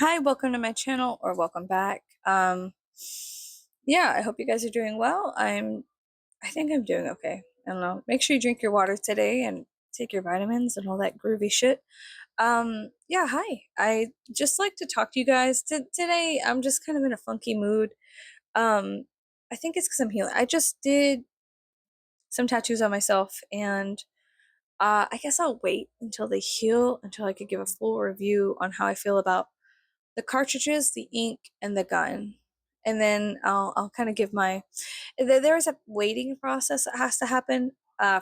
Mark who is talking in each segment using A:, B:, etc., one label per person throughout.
A: Hi, welcome to my channel or welcome back. Yeah, I hope you guys are doing well. I think I'm doing okay. I don't know. Make sure you drink your water today and take your vitamins and all that groovy shit. Yeah, hi. I just like to talk to you guys. Today I'm just kind of in a funky mood. Um, I think it's because I'm healing. I just did some tattoos on myself and I guess I'll wait until they heal until I could give a full review on how I feel about the cartridges, the ink, and the gun. And then I'll kind of give my. There is a waiting process that has to happen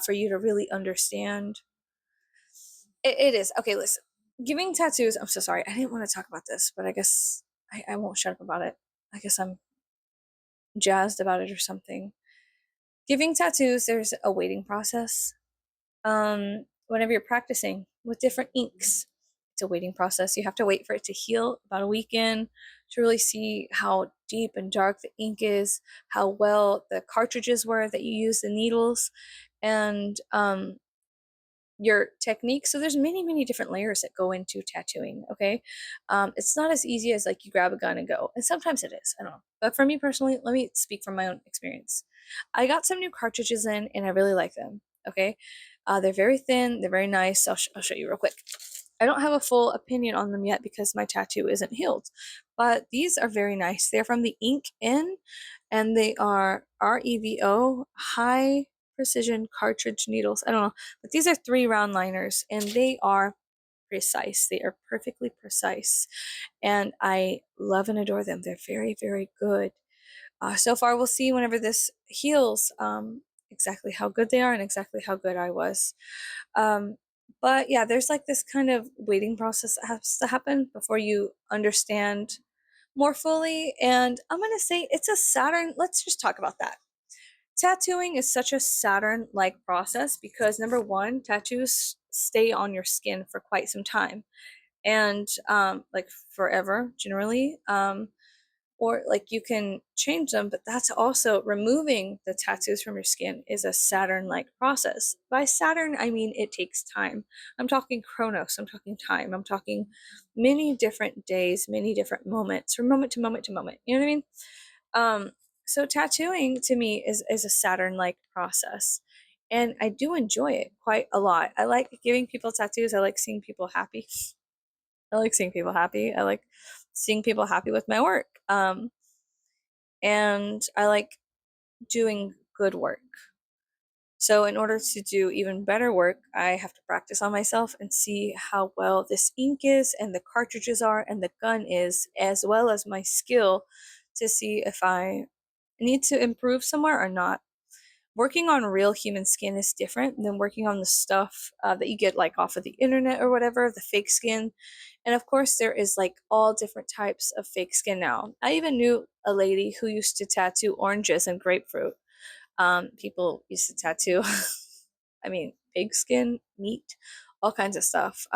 A: for you to really understand. It is okay. Listen, giving tattoos. I'm so sorry. I didn't want to talk about this, but I guess I won't shut up about it. I guess I'm jazzed about it or something. Giving tattoos, there's a waiting process. Whenever you're practicing with different inks, it's a waiting process. You have to wait for it to heal about a weekend to really see how deep and dark the ink is, how well the cartridges were that you use, the needles, and your technique. So there's many different layers that go into tattooing. Okay, it's not as easy as like you grab a gun and go, and sometimes it is. I don't know, but for me personally, let me speak from my own experience. I got some new cartridges in, and I really like them. Okay, they're very thin, they're very nice. I'll show you real quick. I don't have a full opinion on them yet because my tattoo isn't healed, but these are very nice. They're from the Ink In, and they are REVO high precision cartridge needles. I don't know, but these are 3 round liners and they are precise. They are perfectly precise. And I love and adore them. They're very good. So far, we'll see whenever this heals exactly how good they are and exactly how good I was. Um, but yeah, there's like this kind of waiting process that has to happen before you understand more fully. And I'm going to say it's a Saturn. Let's just talk about that. Tattooing is such a Saturn like process because number one, tattoos stay on your skin for quite some time and like forever generally. Or like you can change them, but that's also removing the tattoos from your skin is a Saturn like process. By Saturn, I mean it takes time. I'm talking Chronos, I'm talking time, I'm talking many different days, many different moments, from moment to moment to moment. You know what I mean? Um, so tattooing to me is a Saturn like process. And I do enjoy it quite a lot. I like giving people tattoos. I like seeing people happy. I like seeing people happy. I like seeing people happy with my work. And I like doing good work. So, in order to do even better work, I have to practice on myself and see how well this ink is, and the cartridges are, and the gun is, as well as my skill to see if I need to improve somewhere or not. Working on real human skin is different than working on the stuff that you get like off of the internet or whatever, the fake skin. And of course, there is like all different types of fake skin now. I even knew a lady who used to tattoo oranges and grapefruit. People used to tattoo, I mean, pig skin, meat, all kinds of stuff.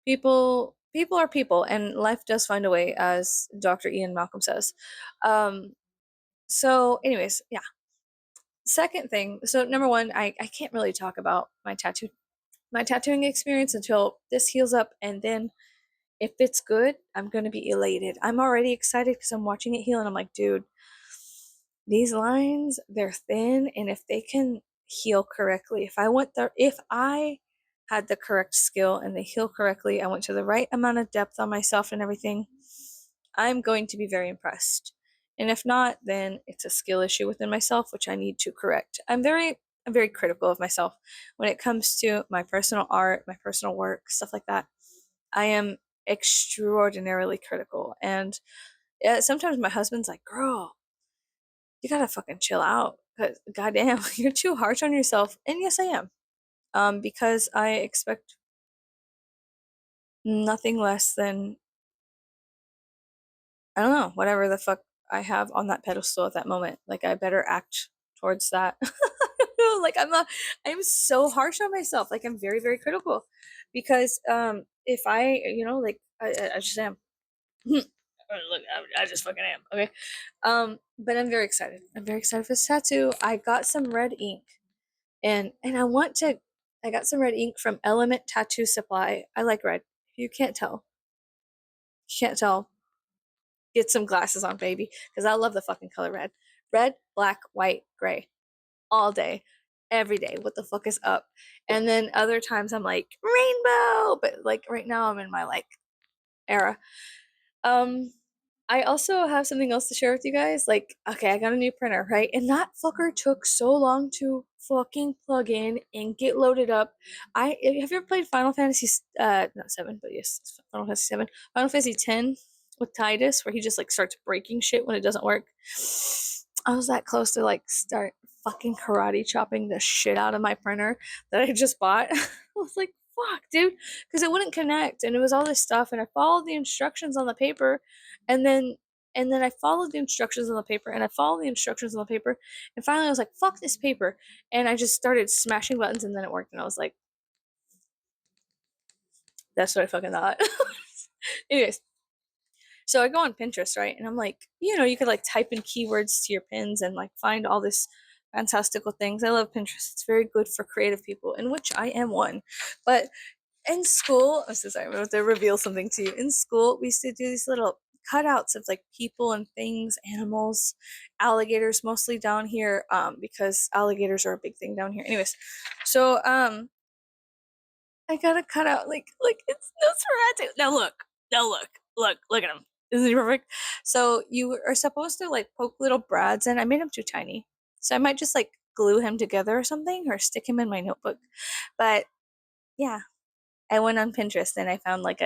A: People are people, and life does find a way, as Dr. Ian Malcolm says. Um, anyways, yeah. Second thing, so number one, I can't really talk about my tattooing experience until this heals up, and then if it's good, I'm gonna be elated. I'm already excited because I'm watching it heal, and I'm like, dude, these lines, they're thin, and if they can heal correctly, if I had the correct skill and they heal correctly, I went to the right amount of depth on myself and everything, I'm going to be very impressed. And if not, then it's a skill issue within myself, which I need to correct. I'm very critical of myself when it comes to my personal art, my personal work, stuff like that. I am extraordinarily critical. And sometimes my husband's like, girl, you gotta fucking chill out. Cause goddamn, you're too harsh on yourself. And yes, I am. Because I expect nothing less than, I don't know, whatever the fuck I have on that pedestal at that moment. Like I better act towards that. Like I'm so harsh on myself. Like I'm very critical. Because if I, like I just am. Look, I just fucking am. Okay. But I'm very excited. I'm very excited for this tattoo. I got some red ink and I got some red ink from Element Tattoo Supply. I like red. You can't tell. can't tell, get some glasses on, baby, because I love the fucking color red. Red, black, white, gray, all day, every day. What the fuck is up? And then other times I'm like rainbow, but like right now I'm in my like era. Um, I also have something else to share with you guys. Like, okay, I got a new printer, right? And that fucker took so long to fucking plug in and get loaded up. I have you ever played Final Fantasy not 7, but yes, Final Fantasy 7. Final Fantasy 10 with Tidus where he just like starts breaking shit when it doesn't work. I was that close to like start fucking karate chopping the shit out of my printer that I just bought. I was like, fuck, dude, because it wouldn't connect and it was all this stuff and I followed the instructions on the paper and then I followed the instructions on the paper and I followed the instructions on the paper and finally I was like, fuck this paper, and I just started smashing buttons and then it worked and I was like, that's what I fucking thought. Anyways, so I go on Pinterest, right? And I'm like, you could like type in keywords to your pins and like find all this fantastical things. I love Pinterest. It's very good for creative people, in which I am one. But in school, I'm so sorry, I'm about to reveal something to you. In school, we used to do these little cutouts of like people and things, animals, alligators, mostly down here, because alligators are a big thing down here. Anyways, so I gotta cut out like it's Nosferatu. Now look at him. Isn't he perfect? So you are supposed to like poke little brads in. I made him too tiny, so I might just like glue him together or something, or stick him in my notebook. But yeah, I went on Pinterest and I found like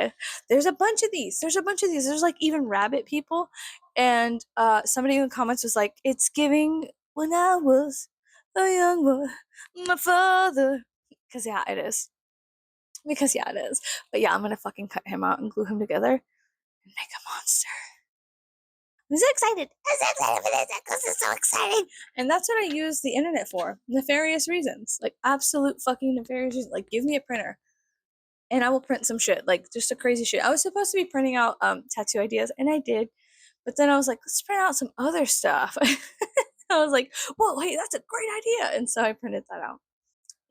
A: there's a bunch of these. There's a bunch of these. There's like even rabbit people, and somebody in the comments was like, "It's giving when I was a young boy, my father." Because yeah, it is. Because yeah, it is. But yeah, I'm gonna fucking cut him out and glue him together and make a monster. I'm so excited. I'm so excited for this because it's so exciting. And that's what I use the internet for. Nefarious reasons. Like absolute fucking nefarious reasons. Like give me a printer and I will print some shit. Like just a crazy shit. I was supposed to be printing out tattoo ideas and I did. But then I was like, let's print out some other stuff. I was like, whoa, wait, that's a great idea. And so I printed that out.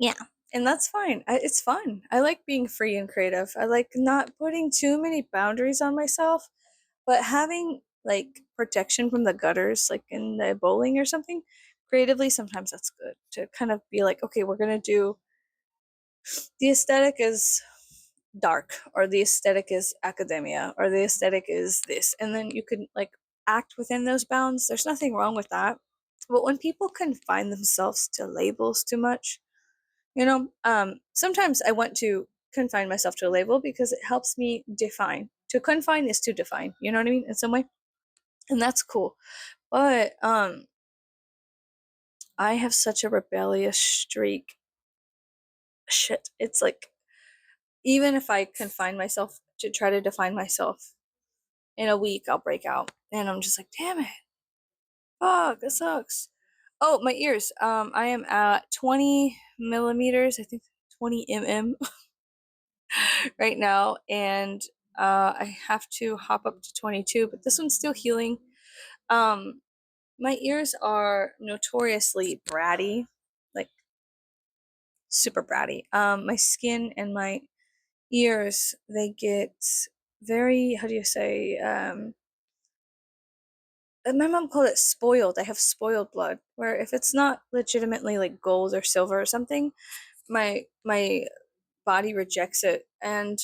A: Yeah, and that's fine. It's fun. I like being free and creative. I like not putting too many boundaries on myself, but having like protection from the gutters, like in the bowling or something. Creatively, sometimes that's good to kind of be like, okay, we're gonna do the aesthetic is dark, or the aesthetic is academia, or the aesthetic is this, and then you can like act within those bounds. There's nothing wrong with that. But when people confine themselves to labels too much, sometimes I want to confine myself to a label because it helps me define. To confine is to define, you know what I mean, in some way, and that's cool. But I have such a rebellious streak. Shit, it's like even if I confine myself to try to define myself in a week, I'll break out, and I'm just like, damn it, fuck, this sucks. Oh, my ears. I am at 20 millimeters. I think 20 right now, and I have to hop up to 22, but this one's still healing. Um, my ears are notoriously bratty, like super bratty. My skin and my ears, they get very, how do you say, my mom called it spoiled. I have spoiled blood, where if it's not legitimately like gold or silver or something, my body rejects it, and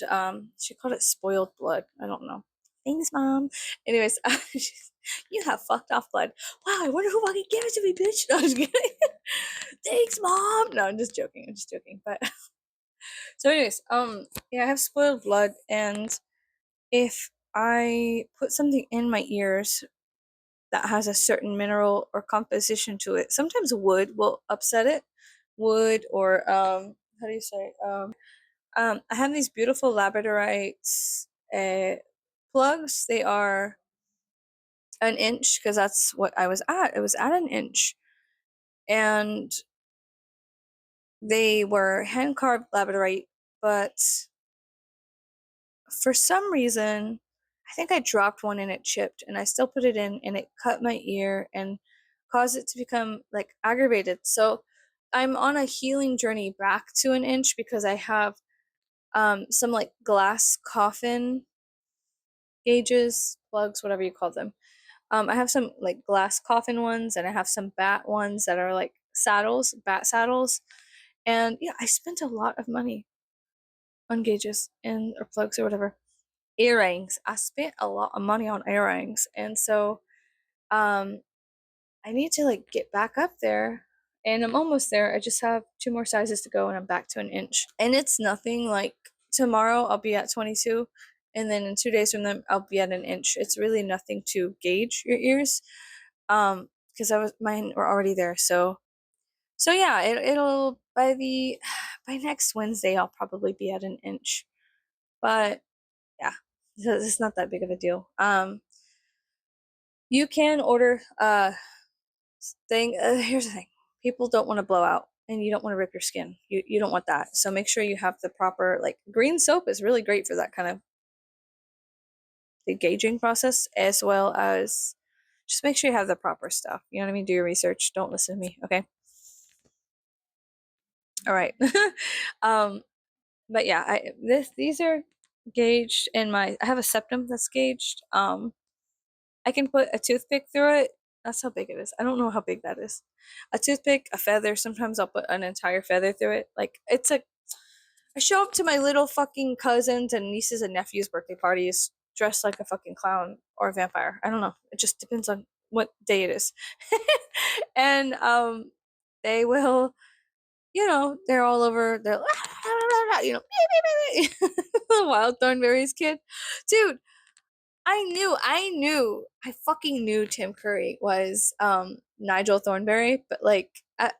A: she called it spoiled blood. I don't know. Thanks, mom. Anyways, you have fucked off blood. Wow, I wonder who fucking gave it to me, bitch. No, I'm just kidding. Thanks, mom. No, I'm just joking. I'm just joking. But so, anyways, yeah, I have spoiled blood, and if I put something in my ears that has a certain mineral or composition to it, sometimes wood will upset it. Wood or how do you say I have these beautiful labradorite plugs. They are an inch because that's what I was at. It was at an inch, and they were hand carved labradorite. But for some reason, I think I dropped one and it chipped, and I still put it in, and it cut my ear and caused it to become like aggravated. So I'm on a healing journey back to an inch because I have some like glass coffin gauges, plugs, whatever you call them. I have some like glass coffin ones, and I have some bat ones that are like saddles, bat saddles. And yeah, I spent a lot of money on gauges and or plugs or whatever. Earrings. I spent a lot of money on earrings. And so um I need to like get back up there, and I'm almost there. I just have two more sizes to go and I'm back to an inch. And it's nothing like tomorrow I'll be at 22, and then in 2 days from then I'll be at an inch. It's really nothing to gauge your ears. Because I was mine were already there. So yeah, it'll by the by next Wednesday I'll probably be at an inch. But yeah, so it's not that big of a deal. You can order thing. Here's the thing: people don't want to blow out, and you don't want to rip your skin. You don't want that. So make sure you have the proper like green soap is really great for that kind of the gauging process, as well as just make sure you have the proper stuff. You know what I mean? Do your research. Don't listen to me. Okay. All right. um, but yeah, these are gauged in my. I have a septum that's gauged. I can put a toothpick through it. That's how big it is. I don't know how big that is. A toothpick, a feather. Sometimes I'll put an entire feather through it. Like it's a. I show up to my little fucking cousins and nieces and nephews' birthday parties dressed like a fucking clown or a vampire. I don't know. It just depends on what day it is. And they will, they're all over. They're the wild thornberries kid, dude. I fucking knew Tim Curry was Nigel Thornberry, but like I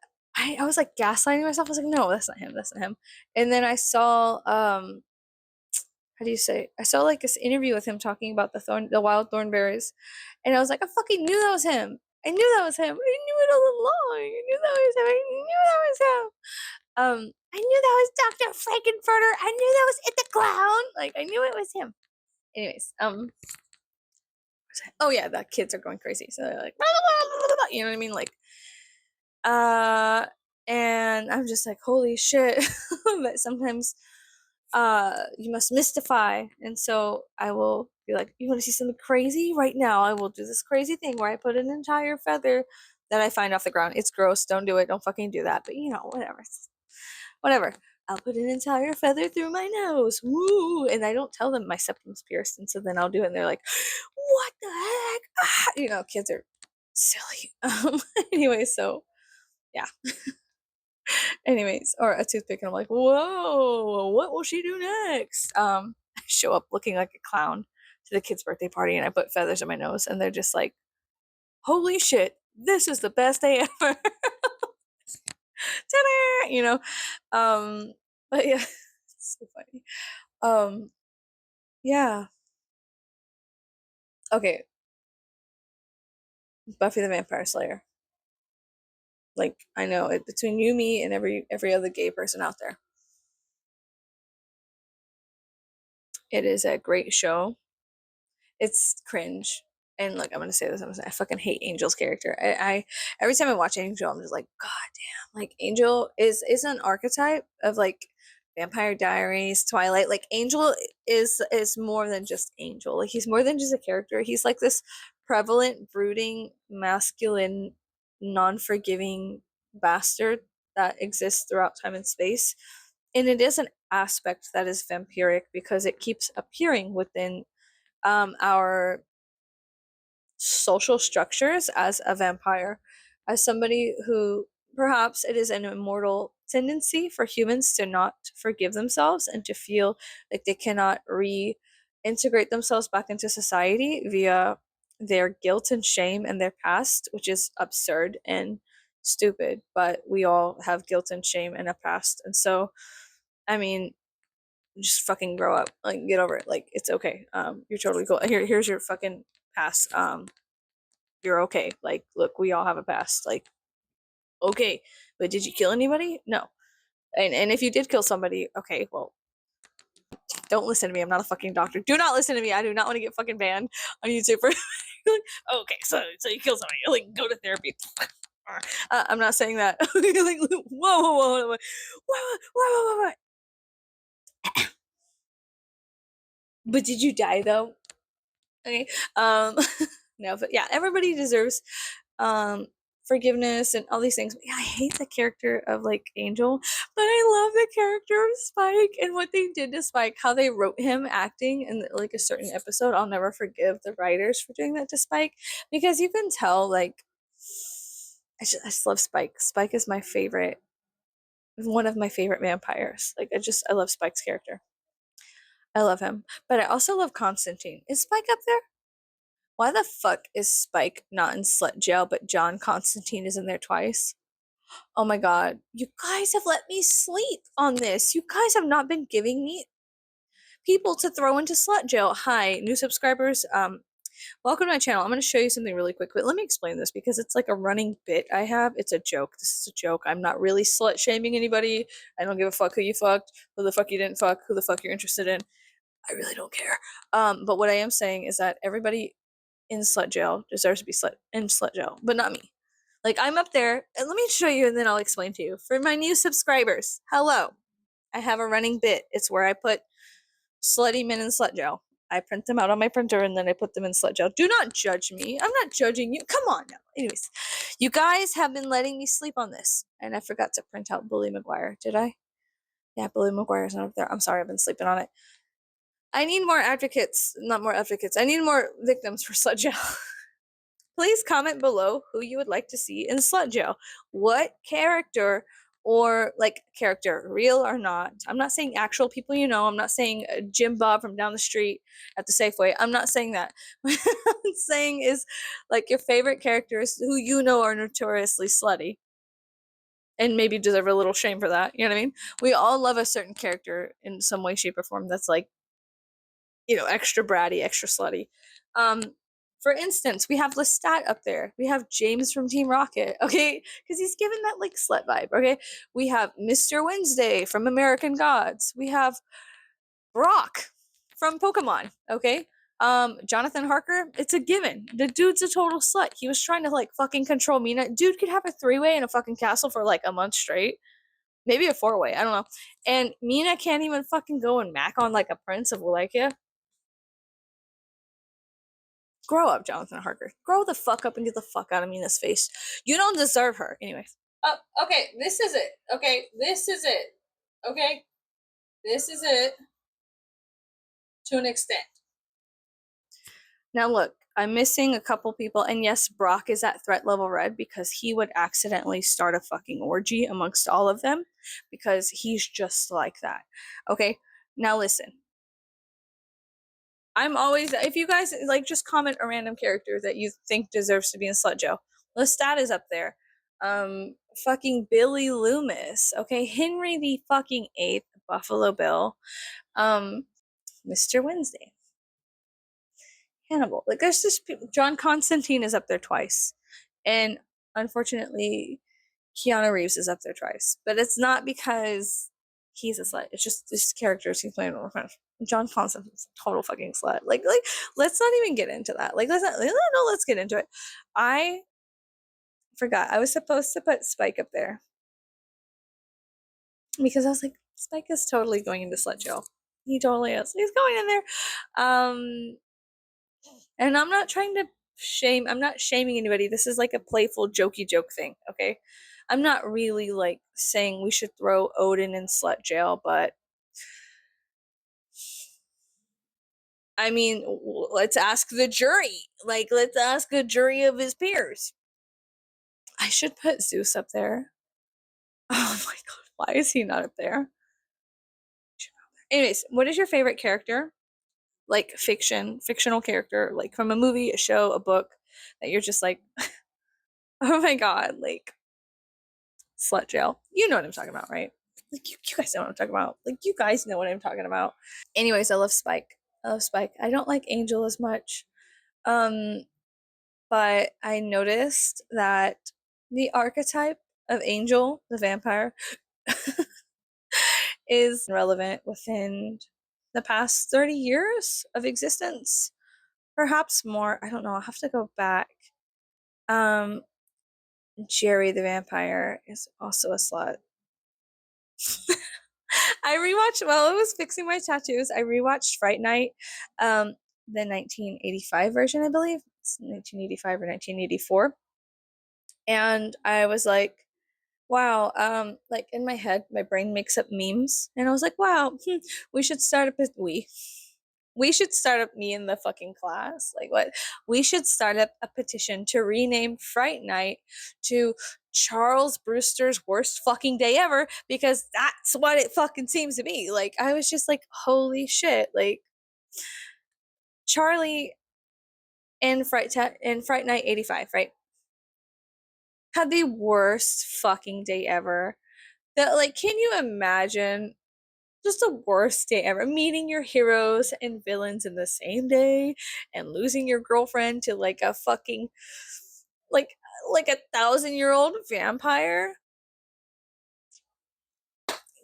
A: was like gaslighting myself. I was like, no, that's not him, that's not him. And then I saw how do you say? I saw like this interview with him talking about the wild thornberries, and I was like, I fucking knew that was him. I knew that was him. I knew it all along. I knew that was him. I knew that was him. I knew that was Dr. Frankenfurter. I knew that was It the Clown. Like I knew it was him. Anyways, oh yeah, the kids are going crazy. So they're like, you know what I mean? Like, uh, and I'm just like, holy shit. But sometimes, you must mystify. And so I will be like, you want to see something crazy? Right now, I will do this crazy thing where I put an entire feather that I find off the ground. It's gross. Don't do it. Don't fucking do that. But whatever. Whatever. I'll put an entire feather through my nose. Woo! And I don't tell them my septum's pierced. And so then I'll do it and they're like, what the heck? Kids are silly. Anyway, so yeah. Anyways, or a toothpick and I'm like, whoa, what will she do next? I show up looking like a clown to the kid's birthday party and I put feathers in my nose and they're just like, holy shit, this is the best day ever. Ta-da! But yeah, it's so funny. Yeah. Okay, Buffy the Vampire Slayer. Like I know it between you, me, and every other gay person out there. It is a great show. It's cringe. And like I'm gonna say this, I fucking hate Angel's character. I every time I watch Angel, I'm just like, God damn. Like Angel is an archetype of like Vampire Diaries, Twilight. Like Angel is more than just Angel. Like he's more than just a character. He's like this prevalent, brooding, masculine, non-forgiving bastard that exists throughout time and space. And it is an aspect that is vampiric because it keeps appearing within our social structures as a vampire, as somebody who perhaps it is an immortal tendency for humans to not forgive themselves and to feel like they cannot reintegrate themselves back into society via their guilt and shame and their past, which is absurd and stupid. But we all have guilt and shame and a past. And so, I mean, just fucking grow up, like get over it, like it's okay, you're totally cool. Here's your fucking past. You're okay, like look, we all have a past, like okay, but did you kill anybody? No. And if you did kill somebody, okay, well, don't listen to me. I'm not a fucking doctor. Do not listen to me. I do not want to get fucking banned on YouTube for like, okay, so you kill somebody, like go to therapy. I'm not saying that. Like whoa. But did you die though? Okay. Um, no, but yeah, everybody deserves um forgiveness and all these things. But yeah, I hate the character of like Angel, but I love the character of Spike and what they did to Spike, how they wrote him acting in like a certain episode. I'll never forgive the writers for doing that to Spike because you can tell like I just love Spike. Spike is my favorite, one of my favorite vampires. Like I love Spike's character. I love him. But I also love Constantine. Is Spike up there? Why the fuck is Spike not in slut jail, but John Constantine is in there twice? Oh my god. You guys have let me sleep on this. You guys have not been giving me people to throw into slut jail. Hi, new subscribers. Welcome to my channel. I'm going to show you something really quick, but let me explain this because it's like a running bit I have. It's a joke. This is a joke. I'm not really slut shaming anybody. I don't give a fuck who you fucked, who the fuck you didn't fuck, who the fuck you're interested in. I really don't care. But what I am saying is that everybody in slut jail deserves to be in slut jail, but not me. Like I'm up there, and let me show you, and then I'll explain to you. For my new subscribers, hello. I have a running bit. It's where I put slutty men in slut jail. I print them out on my printer and then I put them in slut jail. Do not judge me. I'm not judging you. Come on now. Anyways, you guys have been letting me sleep on this. And I forgot to print out Bully McGuire. Did I? Yeah, Bully McGuire's not up there. I'm sorry, I've been sleeping on it. I need more advocates, not more advocates. I need more victims for slut jail. Please comment below who you would like to see in slut jail. What character or like character, real or not. I'm not saying actual people you know. I'm not saying Jim Bob from down the street at the Safeway. I'm not saying that. What I'm saying is like your favorite characters who you know are notoriously slutty and maybe deserve a little shame for that. You know what I mean? We all love a certain character in some way, shape, or form that's like, you know, extra bratty, extra slutty. Um, for instance, we have Lestat up there. We have James from Team Rocket, okay? Because he's given that like slut vibe, okay? We have Mr. Wednesday from American Gods. We have Brock from Pokemon, okay? Jonathan Harker, it's a given. The dude's a total slut. He was trying to like fucking control Mina. Dude could have a three-way in a fucking castle for like a month straight. Maybe a four-way, I don't know. And Mina can't even fucking go and mac on like a prince of Wallachia. Grow up, Jonathan Harker. Grow the fuck up and get the fuck out of Mina's face. You don't deserve her. Anyways. Okay, this is it. Okay, this is it. Okay, this is it to an extent. Now look, I'm missing a couple people, and yes, Brock is at threat level red because he would accidentally start a fucking orgy amongst all of them because he's just like that. Okay, now listen. I'm always, if you guys like, just comment a random character that you think deserves to be in slut jail. Lestat is up there. Fucking Billy Loomis. Okay, Henry the fucking eighth, Buffalo Bill. Mr. Wednesday. Hannibal. Like, there's just John Constantine is up there twice, and unfortunately, Keanu Reeves is up there twice. But it's not because he's a slut. It's just this characters he's playing with. John Constantine's a total fucking slut. Like, let's not even get into that. Like, let's not. No, let's get into it. I forgot. I was supposed to put Spike up there because I was like, Spike is totally going into slut jail. He totally is. He's going in there. And I'm not trying to shame. I'm not shaming anybody. This is like a playful, jokey joke thing. Okay. I'm not really like saying we should throw Odin in slut jail, but I mean, let's ask the jury. Like, let's ask a jury of his peers. I should put Zeus up there. Oh my god, why is he not up there? Anyways, what is your favorite character? Like fictional character, like from a movie, a show, a book, that you're just like, oh my god, like slut jail. You know what I'm talking about, right? Like you guys know what I'm talking about. Like you guys know what I'm talking about. Anyways, I love Spike. I love Spike. I don't like Angel as much. Um, but I noticed that the archetype of Angel, the vampire, is relevant within the past 30 years of existence. Perhaps more. I don't know. I'll have to go back. Um, Jerry the vampire is also a slut. I rewatched while I was fixing my tattoos. I rewatched Fright Night. the 1985 version, I believe. It's 1985 or 1984. And I was like, wow, like in my head, my brain makes up memes, and I was like, wow, we should start up we should start up me in the fucking class. Like what? We should start up a petition to rename Fright Night to Charles Brewster's worst fucking day ever, because that's what it fucking seems to be. Like I was just like, holy shit, like Charlie in Fright Night 85, right? Had the worst fucking day ever. That like, can you imagine just the worst day ever? Meeting your heroes and villains in the same day and losing your girlfriend to like a fucking like like a 1,000-year-old vampire.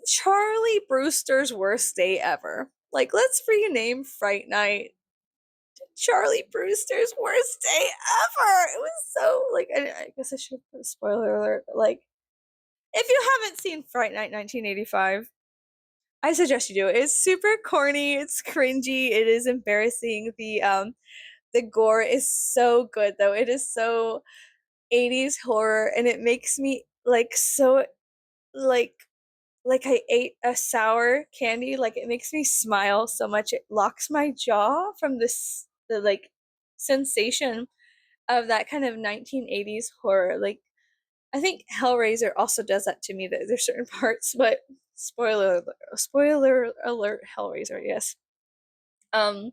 A: Charlie Brewster's worst day ever. Like, let's rename Fright Night Charlie Brewster's worst day ever. It was so like I guess I should put a spoiler alert, but like if you haven't seen Fright Night 1985, I suggest you do it. It's super corny, it's cringy, it is embarrassing. The gore is so good though. It is so 80s horror, and it makes me like so like I ate a sour candy. Like it makes me smile so much. It locks my jaw from the like sensation of that kind of 1980s horror. Like I think Hellraiser also does that to me. There's certain parts, but spoiler alert, Hellraiser, yes. Um,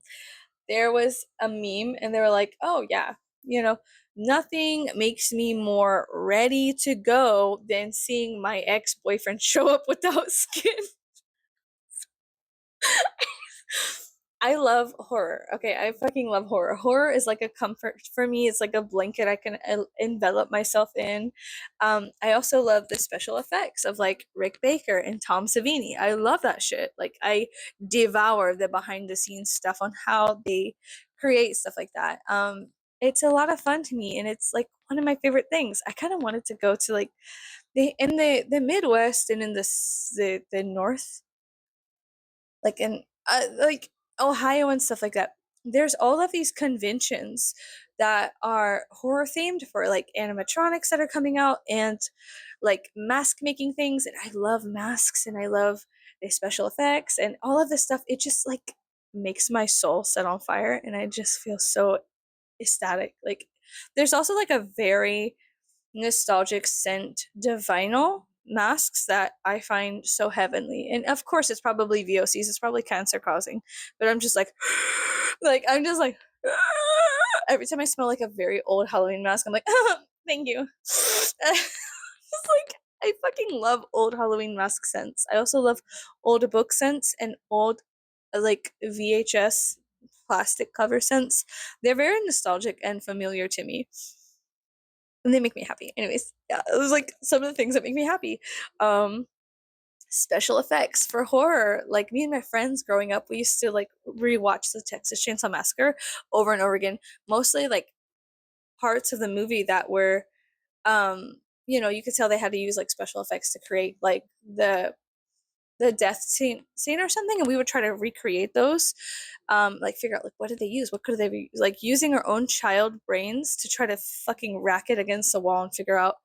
A: there was a meme, and they were like, "Oh yeah, you know, nothing makes me more ready to go than seeing my ex-boyfriend show up without skin." I love horror. Okay, I fucking love horror. Horror is like a comfort for me. It's like a blanket I can envelop myself in. I also love the special effects of like Rick Baker and Tom Savini. I love that shit. Like I devour the behind the scenes stuff on how they create stuff like that. It's a lot of fun to me, and it's like one of my favorite things. I kind of wanted to go to like the Midwest and in the North, like in like Ohio and stuff like that. There's all of these conventions that are horror themed for like animatronics that are coming out and like mask making things. And I love masks and I love the special effects and all of this stuff. It just like makes my soul set on fire, and I just feel so ecstatic. Like there's also like a very nostalgic scent divinal masks that I find so heavenly. And of course, it's probably VOCs, it's probably cancer causing, but I'm just like, like, I'm just like, every time I smell like a very old Halloween mask, I'm like, thank you. Just like, I fucking love old Halloween mask scents. I also love old book scents and old, like, VHS plastic cover scents. They're very nostalgic and familiar to me, and they make me happy. Anyways, yeah, it was like some of the things that make me happy. Um, Special effects for horror. Like me and my friends growing up, we used to like rewatch the Texas Chainsaw Massacre over and over again. Mostly like parts of the movie that were, you could tell they had to use like special effects to create like the death scene or something, and we would try to recreate those, like figure out like what did they use, what could they be like, using our own child brains to try to fucking rack it against the wall and figure out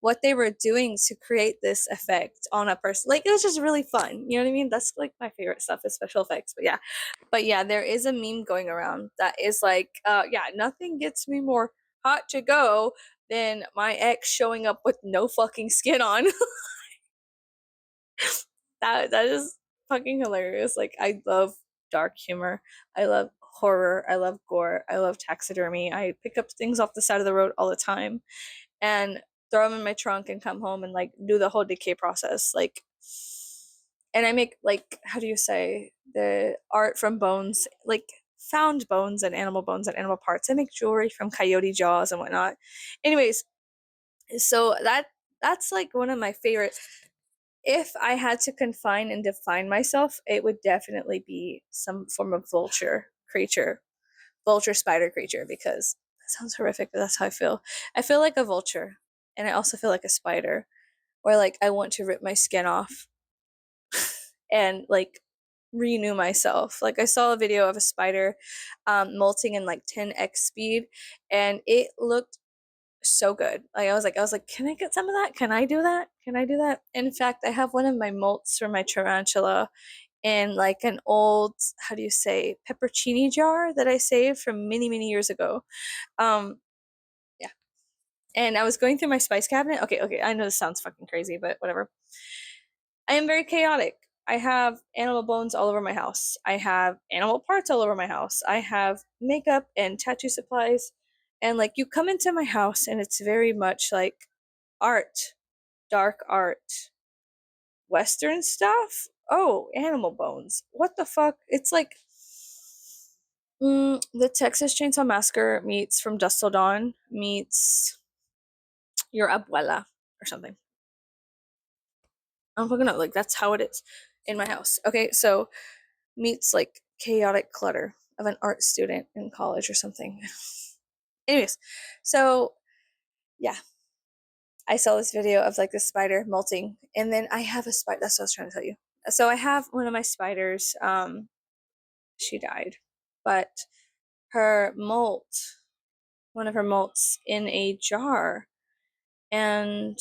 A: what they were doing to create this effect on a person. Like it was just really fun, you know what I mean? That's like my favorite stuff is special effects. But yeah, there is a meme going around that is like, yeah, nothing gets me more hot to go than my ex showing up with no fucking skin on. That is fucking hilarious. Like I love dark humor. I love horror. I love gore. I love taxidermy. I pick up things off the side of the road all the time and throw them in my trunk and come home and like do the whole decay process. Like, and I make like, how do you say, the art from bones, like found bones and animal parts. I make jewelry from coyote jaws and whatnot. Anyways, so that's like one of my favorite. If I had to confine and define myself, it would definitely be some form of vulture spider creature, because that sounds horrific, but that's how I feel. I feel like a vulture, and I also feel like a spider, where like I want to rip my skin off and like renew myself. Like I saw a video of a spider molting in like 10x speed, and it looked so good. Like I was like, can I get some of that? Can I do that? Can I do that? In fact, I have one of my molts for my tarantula in like an old, how do you say, peppercini jar that I saved from many, many years ago. Um, yeah. And I was going through my spice cabinet. Okay, okay, I know this sounds fucking crazy, but whatever. I am very chaotic. I have animal bones all over my house. I have animal parts all over my house. I have makeup and tattoo supplies. And like you come into my house and it's very much like art, dark art, Western stuff. Oh, animal bones. What the fuck? It's like the Texas Chainsaw Massacre meets From Dusk Till Dawn meets your abuela or something. I'm fucking up. Like that's how it is in my house. Okay, so meets like chaotic clutter of an art student in college or something. Anyways, so yeah, I saw this video of like the spider molting, and then I have a spider. That's what I was trying to tell you. So I have one of my spiders. She died, but her molt, one of her molts, in a jar, and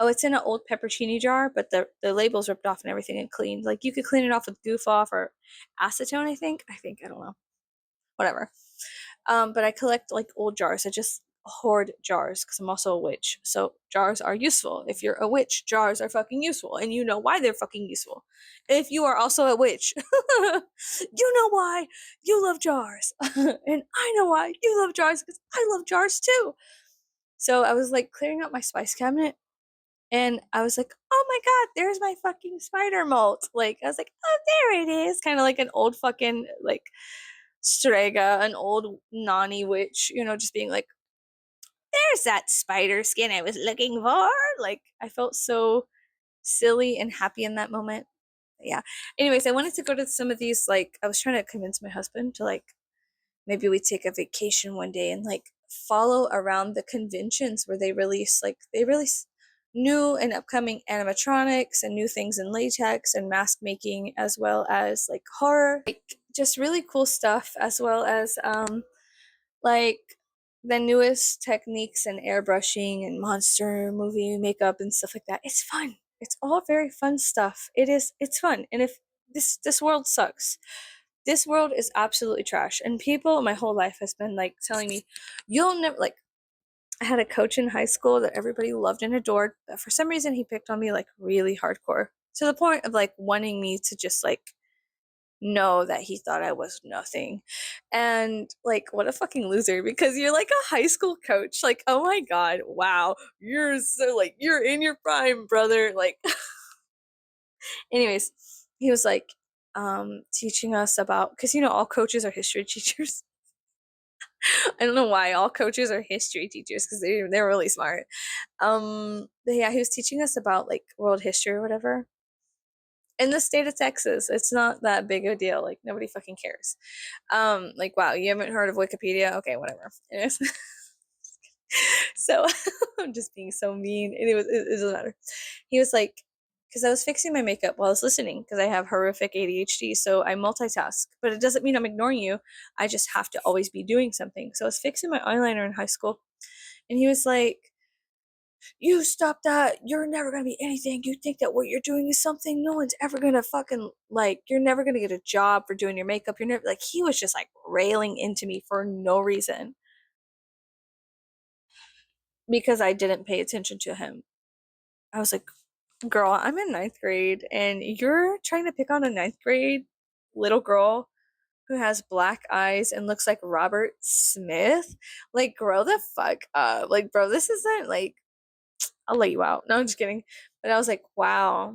A: oh, it's in an old peppercini jar, but the label's ripped off and everything and cleaned. Like you could clean it off with goof off or acetone. I don't know. Whatever. But I collect like old jars. I just hoard jars because I'm also a witch. So jars are useful. If you're a witch, jars are fucking useful, and you know why they're fucking useful. If you are also a witch, you know why you love jars, and I know why you love jars because I love jars too. So I was like clearing out my spice cabinet, and I was like, oh my god, there's my fucking spider molt. Like I was like, oh, there it is, kind of like an old fucking like Strega, an old Nani witch, just being like, there's that spider skin I was looking for. Like, I felt so silly and happy in that moment. Yeah. Anyways, I wanted to go to some of these, like, I was trying to convince my husband to, like, maybe we take a vacation one day and, like, follow around the conventions where they release new and upcoming animatronics and new things in latex and mask making, as well as, like, horror, like, just really cool stuff, as well as, like the newest techniques in airbrushing and monster movie makeup and stuff like that. It's fun. It's all very fun stuff. It's fun. And if this world sucks. This world is absolutely trash. And people my whole life has been like telling me, you'll never like I had a coach in high school that everybody loved and adored, but for some reason he picked on me like really hardcore. To the point of like wanting me to just like know that he thought I was nothing. And like, what a fucking loser, because you're like a high school coach. Like, oh my God, wow, you're so like, you're in your prime, brother. Like, anyways, he was like, teaching us about, because all coaches are history teachers. I don't know why all coaches are history teachers because they're really smart. But yeah, he was teaching us about like world history or whatever in the state of Texas. It's not that big a deal. Like nobody fucking cares. Like wow, you haven't heard of Wikipedia? Okay, whatever. So I'm just being so mean. It doesn't matter. He was like, because I was fixing my makeup while I was listening because I have horrific ADHD, so I multitask. But it doesn't mean I'm ignoring you. I just have to always be doing something. So I was fixing my eyeliner in high school, and he was like, you stop that. You're never gonna be anything. You think that what you're doing is something. No one's ever gonna fucking like, you're never gonna get a job for doing your makeup. You're never like, he was just like railing into me for no reason because I didn't pay attention to him. I was like, girl, I'm in ninth grade and you're trying to pick on a ninth grade little girl who has black eyes and looks like Robert Smith. Like, grow the fuck up. Like, bro, this isn't like, I'll let you out. No, I'm just kidding. But I was like, wow,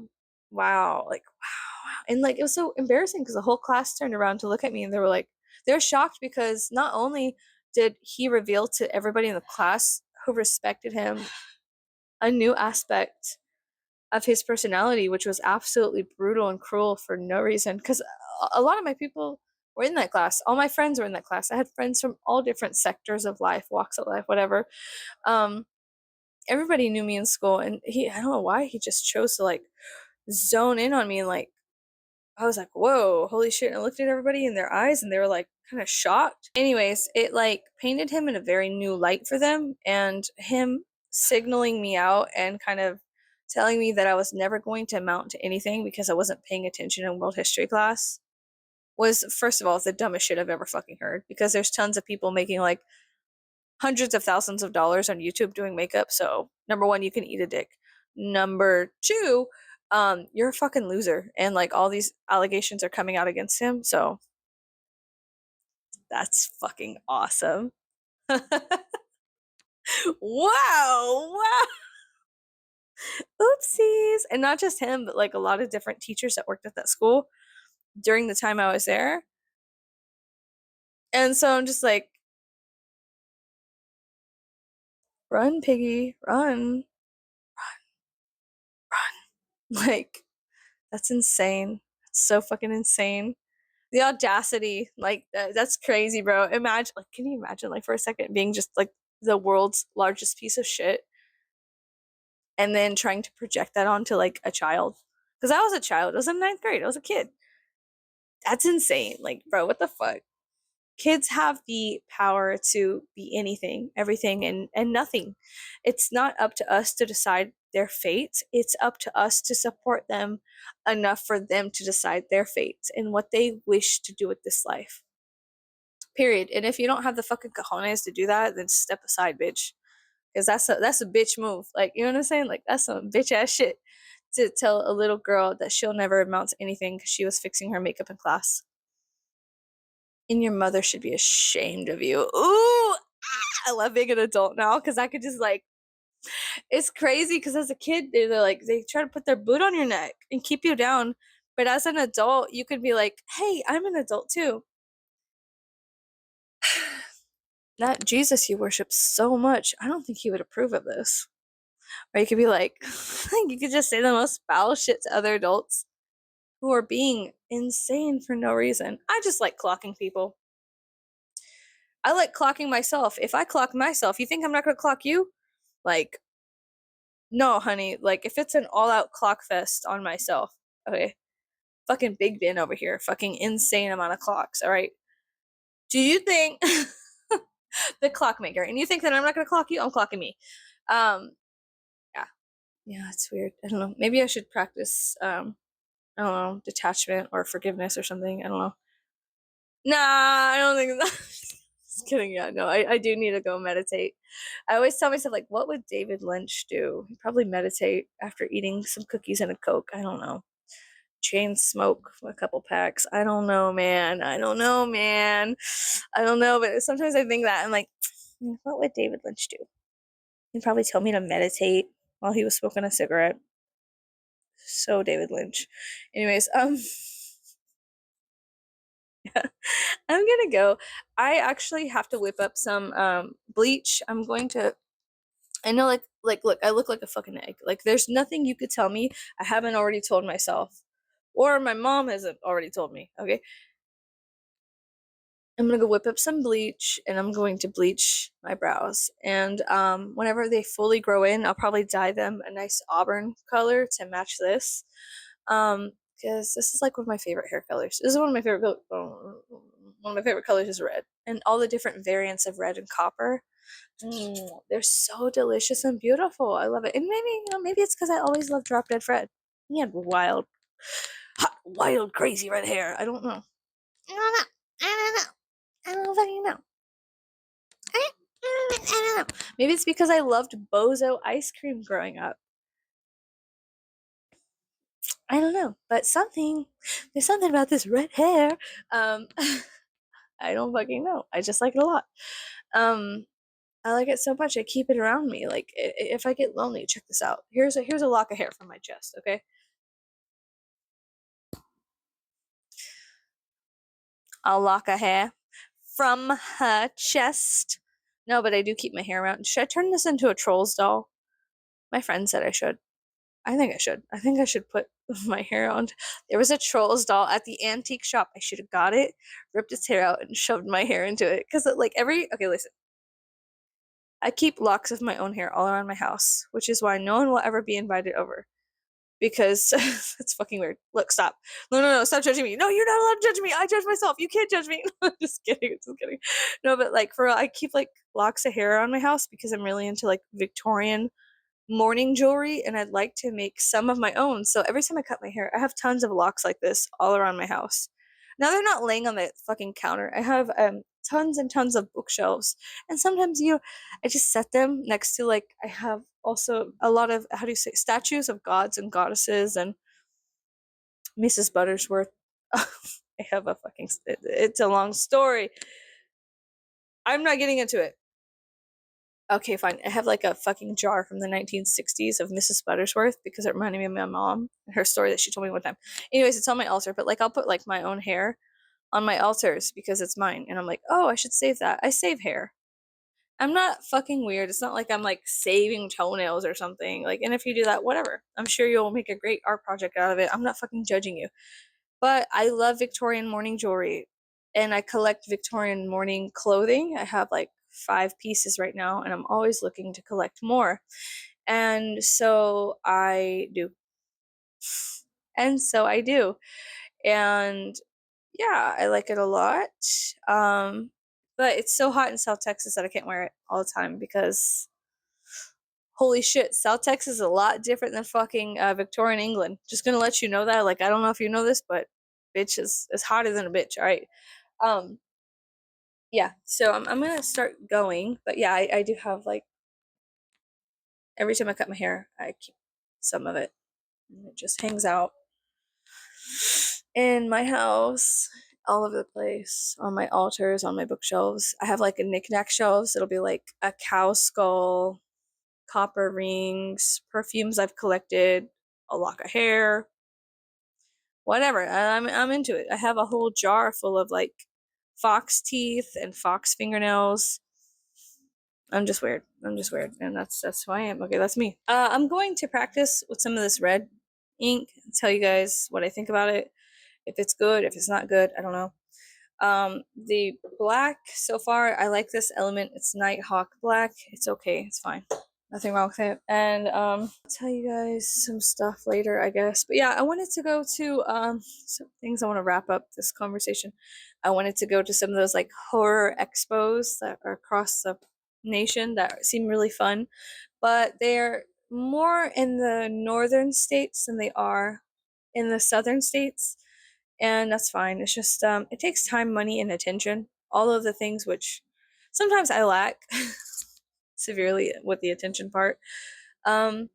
A: wow, like, wow. And like, it was so embarrassing because the whole class turned around to look at me and they were shocked because not only did he reveal to everybody in the class who respected him a new aspect of his personality, which was absolutely brutal and cruel for no reason. Because a lot of my people were in that class. All my friends were in that class. I had friends from all different sectors of life, walks of life, whatever. Um, Everybody knew me in school, and I don't know why he just chose to like zone in on me and like I was like, whoa, holy shit. And I looked at everybody in their eyes and they were like kind of shocked. Anyways, it like painted him in a very new light for them, and him signaling me out and kind of telling me that I was never going to amount to anything because I wasn't paying attention in world history class was, first of all, the dumbest shit I've ever fucking heard, because there's tons of people making like hundreds of thousands of dollars on YouTube doing makeup. So, number one, you can eat a dick. Number two, you're a fucking loser. And like all these allegations are coming out against him. So, that's fucking awesome. Wow. Wow. Oopsies. And not just him, but like a lot of different teachers that worked at that school during the time I was there. And so I'm just like, run, piggy, run, run. Like, that's insane. That's so fucking insane. The audacity, like, that's crazy, bro. Imagine, like, can you imagine, like, for a second being just like the world's largest piece of shit and then trying to project that onto like a child? Because I was a child. I was in ninth grade. I was a kid. That's insane. Like, bro, what the fuck? Kids have the power to be anything, everything, and nothing. It's not up to us to decide their fate. It's up to us to support them enough for them to decide their fate and what they wish to do with this life. Period. And if you don't have the fucking cojones to do that, then step aside, bitch. Because that's a bitch move. Like, you know what I'm saying? Like, that's some bitch ass shit to tell a little girl that she'll never amount to anything because she was fixing her makeup in class. And your mother should be ashamed of you. Ooh, I love being an adult now because I could just like, it's crazy because as a kid, they're like, they try to put their boot on your neck and keep you down. But as an adult, you could be like, hey, I'm an adult too. That Jesus you worship so much, I don't think he would approve of this. Or you could be like, you could just say the most foul shit to other adults who are being insane for no reason. I just like clocking people. I like clocking myself. If I clock myself, you think I'm not gonna clock you? Like, no, honey. Like, if it's an all out clock fest on myself, okay. Fucking Big Ben over here. Fucking insane amount of clocks, alright? Do you think the clockmaker, and you think that I'm not gonna clock you? I'm clocking me. Yeah. Yeah, it's weird. I don't know. Maybe I should practice I don't know, detachment or forgiveness or something. I don't know. Nah, I don't think that. Just kidding. Yeah, no, I do need to go meditate. I always tell myself, like, what would David Lynch do? He'd probably meditate after eating some cookies and a Coke. I don't know. Chain smoke a couple packs. I don't know, man. I don't know, man. I don't know, but sometimes I think that I'm like, what would David Lynch do? He'd probably tell me to meditate while he was smoking a cigarette. So David Lynch. Anyways, I'm gonna go. I actually have to whip up some bleach. I'm going to. I know, like, look, I look like a fucking egg. Like, there's nothing you could tell me I haven't already told myself, or my mom hasn't already told me. Okay, I'm gonna go whip up some bleach, and I'm going to bleach my brows. And whenever they fully grow in, I'll probably dye them a nice auburn color to match this. Because this is like one of my favorite hair colors. This is one of my favorite one of my favorite colors is red, and all the different variants of red and copper. They're so delicious and beautiful. I love it. And maybe, maybe it's because I always loved Drop Dead Fred. He had wild, hot, wild, crazy red hair. I don't know. I don't know. I don't know. I don't fucking know. I don't know. Maybe it's because I loved Bozo ice cream growing up. I don't know, but there's something about this red hair. Um, I don't fucking know. I just like it a lot. Um, I like it so much. I keep it around me. Like, if I get lonely, check this out. Here's a lock of hair from my chest. Okay, a lock of hair from her chest. No, but I do keep my hair around. Should I turn this into a Trolls doll? My friend said I should. I think I should. I think I should put my hair on. There was a Trolls doll at the antique shop. I should have got it, ripped its hair out, and shoved my hair into it. Because, like, okay, listen. I keep locks of my own hair all around my house, which is why no one will ever be invited over. because it's fucking weird. Look, stop. No, no, no, stop judging me. No, you're not allowed to judge me. I judge myself. You can't judge me. Just kidding. Just kidding. No, but like for real, I keep like locks of hair around my house because I'm really into like Victorian morning jewelry and I'd like to make some of my own. So every time I cut my hair, I have tons of locks like this all around my house. Now they're not laying on the fucking counter. I have tons and tons of bookshelves. And sometimes I just set them next to like I have also a lot of how do you say statues of gods and goddesses and Mrs. Buttersworth. I have a fucking it's a long story. I'm not getting into it. Okay, fine. I have like a fucking jar from the 1960s of Mrs. Buttersworth because it reminded me of my mom and her story that she told me one time. Anyways, it's on my altar, but like I'll put like my own hair on my altars because it's mine. And I'm like, oh, I should save that. I save hair. I'm not fucking weird. It's not like I'm like saving toenails or something. Like, and if you do that, whatever. I'm sure you'll make a great art project out of it. I'm not fucking judging you. But I love Victorian morning jewelry and I collect Victorian morning clothing. I have like 5 pieces right now and I'm always looking to collect more. And so I do. And so I do. And yeah, I like it a lot. Um, but it's so hot in South Texas that I can't wear it all the time because holy shit, South Texas is a lot different than fucking Victorian England. Just gonna let you know that. Like, I don't know if you know this, but bitch is hotter than a bitch. All right. Um, yeah. So I'm gonna start going, but yeah, I do have like every time I cut my hair, I keep some of it, and it just hangs out in my house, all over the place, on my altars, on my bookshelves. I have like a knickknack shelves. It'll be like a cow skull, copper rings, perfumes I've collected, a lock of hair, whatever. I'm into it. I have a whole jar full of like fox teeth and fox fingernails. I'm just weird. I'm just weird, and that's who I am. Okay, that's me. I'm going to practice with some of this red ink and tell you guys what I think about it. If it's good, if it's not good, I don't know. The black so far, I like this element. It's Nighthawk black. It's okay. It's fine. Nothing wrong with it. And I'll tell you guys some stuff later, I guess. But yeah, I wanted to go to some things. I want to wrap up this conversation. I wanted to go to some of those like horror expos that are across the nation that seem really fun, but they're more in the northern states than they are in the southern states, and that's fine. It's just it takes time, money, and attention. All of the things which sometimes I lack severely with the attention part. Um,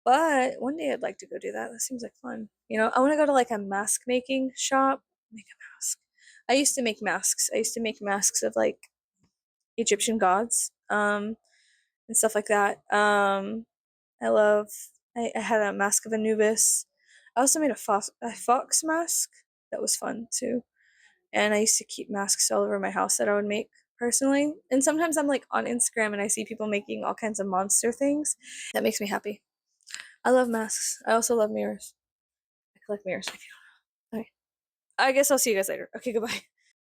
A: but one day I'd like to go do that. That seems like fun. You know, I want to go to like a mask making shop, make a mask. I used to make masks. I used to make masks of like Egyptian gods, and stuff like that. I love. I had a mask of Anubis. I also made a fox mask that was fun too. And I used to keep masks all over my house that I would make personally. And sometimes I'm like on Instagram and I see people making all kinds of monster things. That makes me happy. I love masks. I also love mirrors. I collect mirrors if you want. Okay. I guess I'll see you guys later. Okay, goodbye.